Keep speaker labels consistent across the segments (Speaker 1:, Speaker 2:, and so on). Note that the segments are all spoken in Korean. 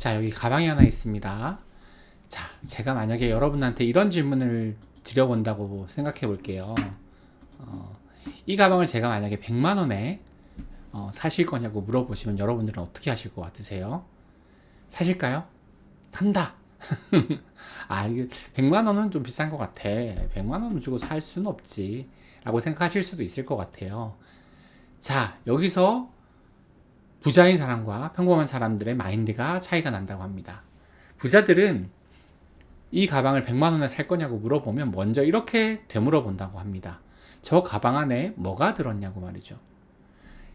Speaker 1: 자, 여기 가방이 하나 있습니다. 자, 제가 만약에 여러분한테 이런 질문을 드려본다고 생각해 볼게요. 이 가방을 제가 만약에 100만 원에 사실 거냐고 물어보시면 여러분들은 어떻게 하실 것 같으세요? 사실까요? 산다. 이게 100만 원은 좀 비싼 것 같아. 100만 원을 주고 살 수는 없지. 라고 생각하실 수도 있을 것 같아요. 자, 여기서 부자인 사람과 평범한 사람들의 마인드가 차이가 난다고 합니다. 부자들은 이 가방을 100만 원에 살 거냐고 물어보면 먼저 이렇게 되물어 본다고 합니다. 저 가방 안에 뭐가 들었냐고 말이죠.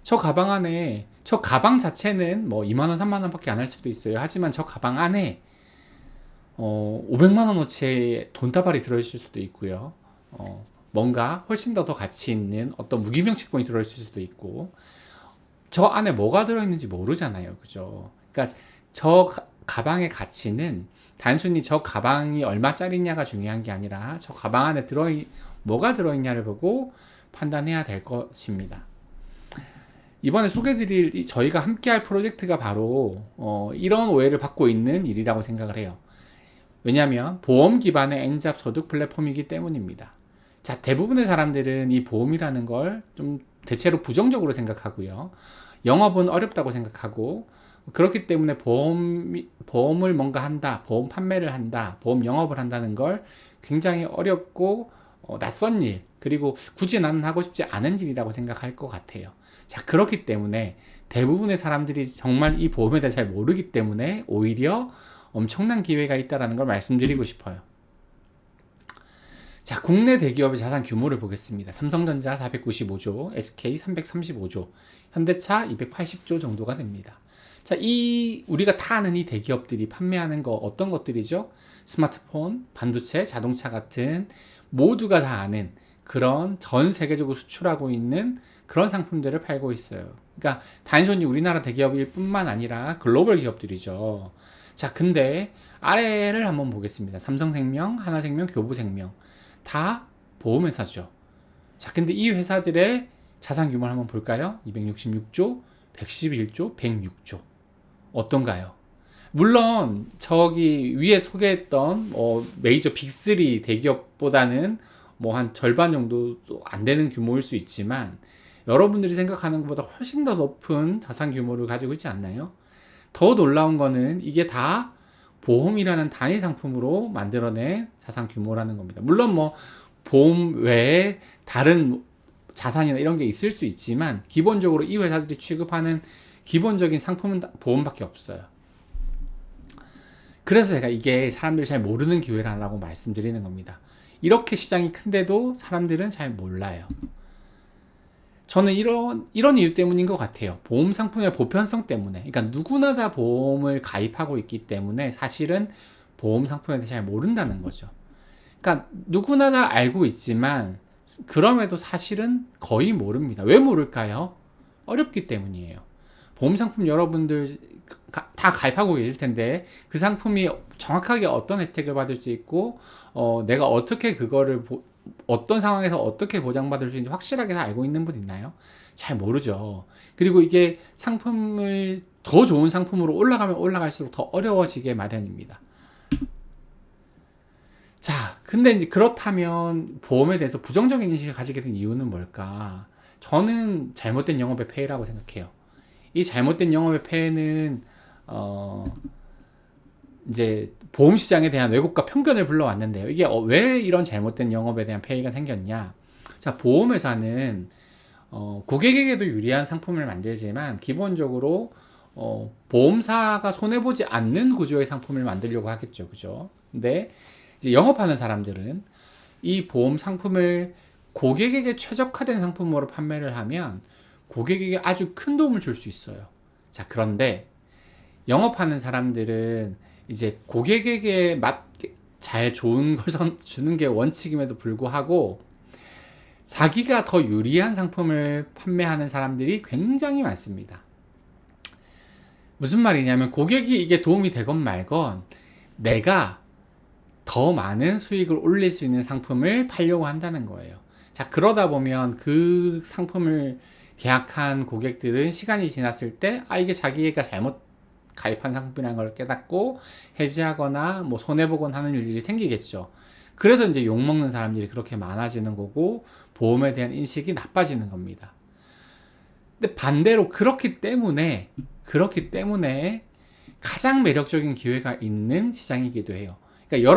Speaker 1: 저 가방 자체는 뭐 2만 원, 3만 원밖에 안 할 수도 있어요. 하지만 저 가방 안에 500만 원어치의 돈다발이 들어있을 수도 있고요. 뭔가 훨씬 더 가치 있는 어떤 무기명치권이 들어있을 수도 있고, 저 안에 뭐가 들어있는지 모르잖아요. 그죠? 그러니까 저 가방의 가치는 단순히 저 가방이 얼마짜리냐가 중요한 게 아니라 저 가방 안에 뭐가 들어있냐를 보고 판단해야 될 것입니다. 이번에 소개드릴 저희가 함께할 프로젝트가 바로 이런 오해를 받고 있는 일이라고 생각을 해요. 왜냐하면 보험 기반의 N잡 소득 플랫폼이기 때문입니다. 자, 대부분의 사람들은 이 보험이라는 걸 좀 대체로 부정적으로 생각하고요. 영업은 어렵다고 생각하고, 그렇기 때문에 보험을 뭔가 한다, 보험 판매를 한다, 보험 영업을 한다는 걸 굉장히 어렵고 낯선 일, 그리고 굳이 나는 하고 싶지 않은 일이라고 생각할 것 같아요. 자, 그렇기 때문에 대부분의 사람들이 정말 이 보험에 대해 잘 모르기 때문에 오히려 엄청난 기회가 있다는 걸 말씀드리고 싶어요. 자, 국내 대기업의 자산 규모를 보겠습니다. 삼성전자 495조, SK 335조, 현대차 280조 정도가 됩니다. 자, 우리가 다 아는 이 대기업들이 판매하는 거 어떤 것들이죠? 스마트폰, 반도체, 자동차 같은 모두가 다 아는 그런 전 세계적으로 수출하고 있는 그런 상품들을 팔고 있어요. 그러니까 단순히 우리나라 대기업일 뿐만 아니라 글로벌 기업들이죠. 자, 근데 아래를 한번 보겠습니다. 삼성생명, 하나생명, 교부생명 다 보험회사죠. 자, 근데 이 회사들의 자산 규모를 한번 볼까요? 266조, 111조, 106조. 어떤가요? 물론 저기 위에 소개했던 메이저 빅3 대기업보다는 뭐 한 절반 정도도 안 되는 규모일 수 있지만 여러분들이 생각하는 것보다 훨씬 더 높은 자산 규모를 가지고 있지 않나요? 더 놀라운 거는 이게 다 보험이라는 단일 상품으로 만들어낸 자산 규모라는 겁니다. 물론 뭐 보험 외에 다른 자산이나 이런 게 있을 수 있지만 기본적으로 이 회사들이 취급하는 기본적인 상품은 보험밖에 없어요. 그래서 제가 이게 사람들이 잘 모르는 기회라고 말씀드리는 겁니다. 이렇게 시장이 큰데도 사람들은 잘 몰라요. 저는 이런 이유 때문인 것 같아요. 보험 상품의 보편성 때문에. 그러니까 누구나 다 보험을 가입하고 있기 때문에 사실은 보험 상품에 대해 잘 모른다는 거죠. 그러니까 누구나 다 알고 있지만 그럼에도 사실은 거의 모릅니다. 왜 모를까요? 어렵기 때문이에요. 보험 상품 여러분들 다 가입하고 계실 텐데 그 상품이 정확하게 어떤 혜택을 받을 수 있고 내가 어떻게 그거를 어떤 상황에서 어떻게 보장받을 수 있는지 확실하게 다 알고 있는 분 있나요? 잘 모르죠. 그리고 이게 상품을 더 좋은 상품으로 올라가면 올라갈수록 더 어려워지게 마련입니다. 자, 근데 이제 그렇다면 보험에 대해서 부정적인 인식을 가지게 된 이유는 뭘까? 저는 잘못된 영업의 폐해라고 생각해요. 이 잘못된 영업의 폐해는 이제 보험 시장에 대한 왜곡과 편견을 불러왔는데요. 이게 왜 이런 잘못된 영업에 대한 폐해가 생겼냐? 자, 보험회사는 고객에게도 유리한 상품을 만들지만 기본적으로 보험사가 손해보지 않는 구조의 상품을 만들려고 하겠죠. 그죠? 근데 이제 영업하는 사람들은 이 보험 상품을 고객에게 최적화된 상품으로 판매를 하면 고객에게 아주 큰 도움을 줄 수 있어요. 자, 그런데 영업하는 사람들은 이제 고객에게 맞게 잘 좋은 걸 주는 게 원칙임에도 불구하고 자기가 더 유리한 상품을 판매하는 사람들이 굉장히 많습니다. 무슨 말이냐면 고객이 이게 도움이 되건 말건 내가 더 많은 수익을 올릴 수 있는 상품을 팔려고 한다는 거예요. 자, 그러다 보면 그 상품을 계약한 고객들은 시간이 지났을 때 이게 자기가 잘못 가입한 상품이라는 걸 깨닫고 해지하거나 뭐 손해보거나 하는 일들이 생기겠죠. 그래서 이제 욕먹는 사람들이 그렇게 많아지는 거고 보험에 대한 인식이 나빠지는 겁니다. 근데 반대로 그렇기 때문에 가장 매력적인 기회가 있는 시장이기도 해요. 그러니까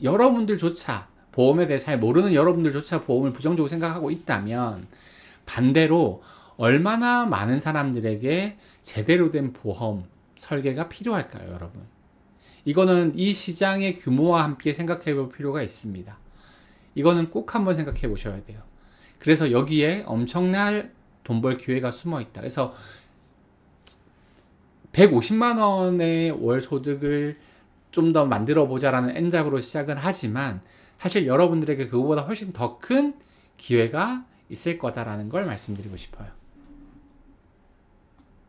Speaker 1: 여러분들조차 보험에 대해 잘 모르는 여러분들조차 보험을 부정적으로 생각하고 있다면 반대로 얼마나 많은 사람들에게 제대로 된 보험 설계가 필요할까요, 여러분? 이거는 이 시장의 규모와 함께 생각해 볼 필요가 있습니다. 이거는 꼭 한번 생각해 보셔야 돼요. 그래서 여기에 엄청난 돈 벌 기회가 숨어 있다. 그래서 150만 원의 월 소득을 좀 더 만들어 보자라는 N잡으로 시작은 하지만 사실 여러분들에게 그거보다 훨씬 더 큰 기회가 있을 거다라는 걸 말씀드리고 싶어요.